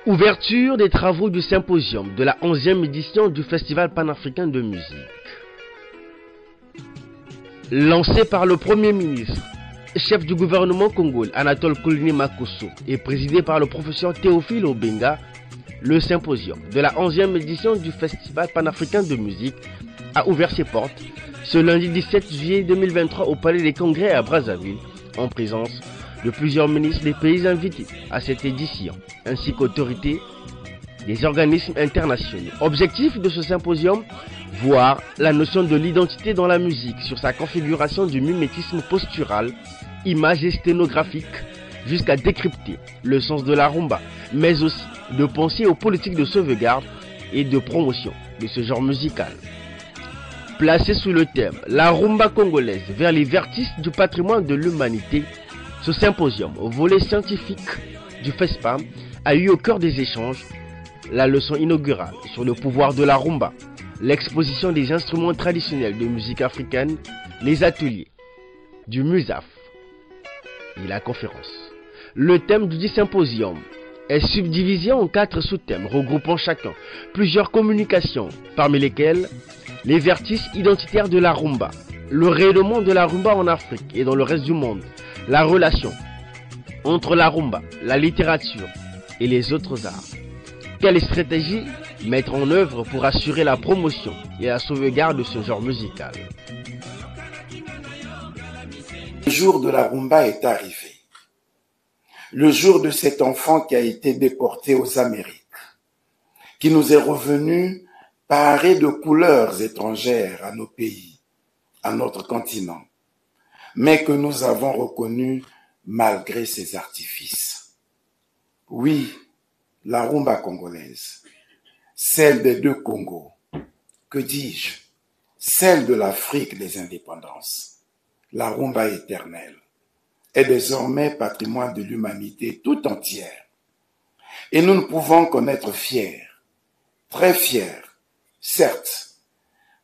Ouverture des travaux du symposium de la 11e édition du Festival panafricain de musique. Lancé par le Premier ministre, chef du gouvernement congolais Anatole Koulini Makosso et présidé par le professeur Théophile Obenga, le symposium de la 11e édition du Festival panafricain de musique a ouvert ses portes ce lundi 17 juillet 2023 au Palais des Congrès à Brazzaville, en présence de plusieurs ministres des pays invités à cette édition, ainsi qu'autorités des organismes internationaux. Objectif de ce symposium, voir la notion de l'identité dans la musique sur sa configuration du mimétisme postural, image et sténographique, jusqu'à décrypter le sens de la rumba, mais aussi de penser aux politiques de sauvegarde et de promotion de ce genre musical. Placé sous le thème « La rumba congolaise vers les vertices du patrimoine de l'humanité », ce symposium, au volet scientifique du FESPAM, a eu au cœur des échanges la leçon inaugurale sur le pouvoir de la rumba, l'exposition des instruments traditionnels de musique africaine, les ateliers du MUSAF et la conférence. Le thème du symposium est subdivisé en 4 sous-thèmes regroupant chacun plusieurs communications, parmi lesquelles les vertices identitaires de la rumba, le rayonnement de la rumba en Afrique et dans le reste du monde, la relation entre la rumba, la littérature et les autres arts. Quelle stratégie mettre en œuvre pour assurer la promotion et la sauvegarde de ce genre musical? Le jour de la rumba est arrivé. Le jour de cet enfant qui a été déporté aux Amériques, qui nous est revenu paré de couleurs étrangères à nos pays, à notre continent, mais que nous avons reconnu malgré ses artifices. Oui, la rumba congolaise, celle des 2 Congos, que dis-je, celle de l'Afrique des indépendances, la rumba éternelle, est désormais patrimoine de l'humanité tout entière. Et nous ne pouvons qu'en être fiers, très fiers, certes,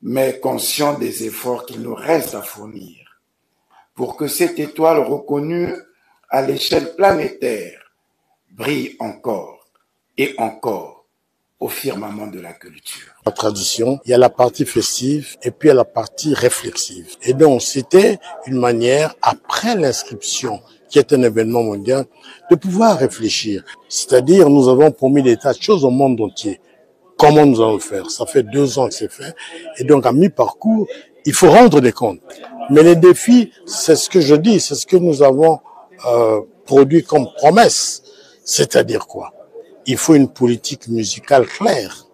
mais conscients des efforts qu'il nous reste à fournir pour que cette étoile reconnue à l'échelle planétaire brille encore et encore au firmament de la culture. La tradition, il y a la partie festive et puis il y a la partie réflexive. Et donc, c'était une manière, après l'inscription, qui est un événement mondial, de pouvoir réfléchir. C'est-à-dire, nous avons promis des tas de choses au monde entier. Comment nous allons le faire? Ça fait 2 ans que c'est fait. Et donc, à mi-parcours, il faut rendre des comptes. Mais les défis, c'est ce que je dis, c'est ce que nous avons produit comme promesse. C'est-à-dire quoi? Il faut une politique musicale claire.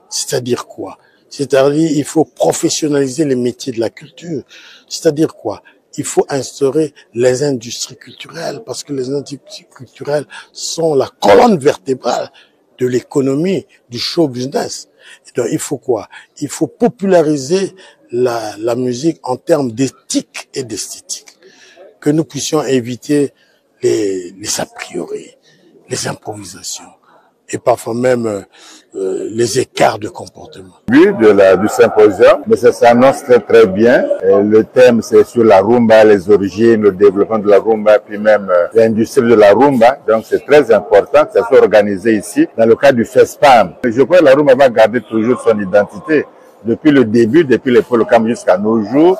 C'est-à-dire quoi? C'est-à-dire il faut professionnaliser les métiers de la culture. C'est-à-dire quoi? Il faut instaurer les industries culturelles, parce que les industries culturelles sont la colonne vertébrale de l'économie, du show business. Et donc, il faut quoi? Il faut populariser la musique en termes d'éthique et d'esthétique. Que nous puissions éviter les a priori, les improvisations et parfois même les écarts de comportement. Du symposium, mais ça s'annonce très bien. Le thème, c'est sur la rumba, les origines, le développement de la rumba, puis même l'industrie de la rumba. Donc c'est très important que ça soit organisé ici, dans le cadre du FESPAM. Je crois que la rumba va garder toujours son identité. Depuis le début, depuis l'époque Cam jusqu'à nos jours,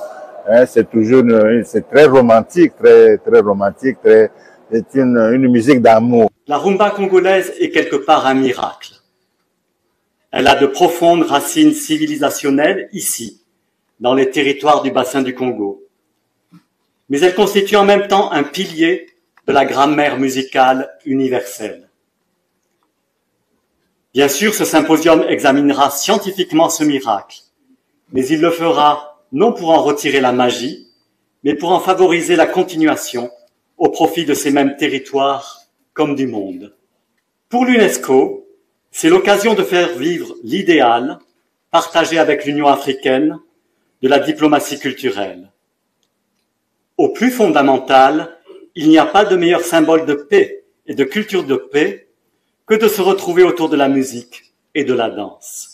c'est toujours, c'est très romantique, très romantique, c'est une musique d'amour. La rumba congolaise est quelque part un miracle. Elle a de profondes racines civilisationnelles ici, dans les territoires du bassin du Congo. Mais elle constitue en même temps un pilier de la grammaire musicale universelle. Bien sûr, ce symposium examinera scientifiquement ce miracle, mais il le fera non pour en retirer la magie, mais pour en favoriser la continuation au profit de ces mêmes territoires comme du monde. Pour l'UNESCO, c'est l'occasion de faire vivre l'idéal, partagé avec l'Union africaine, de la diplomatie culturelle. Au plus fondamental, il n'y a pas de meilleur symbole de paix et de culture de paix que de se retrouver autour de la musique et de la danse.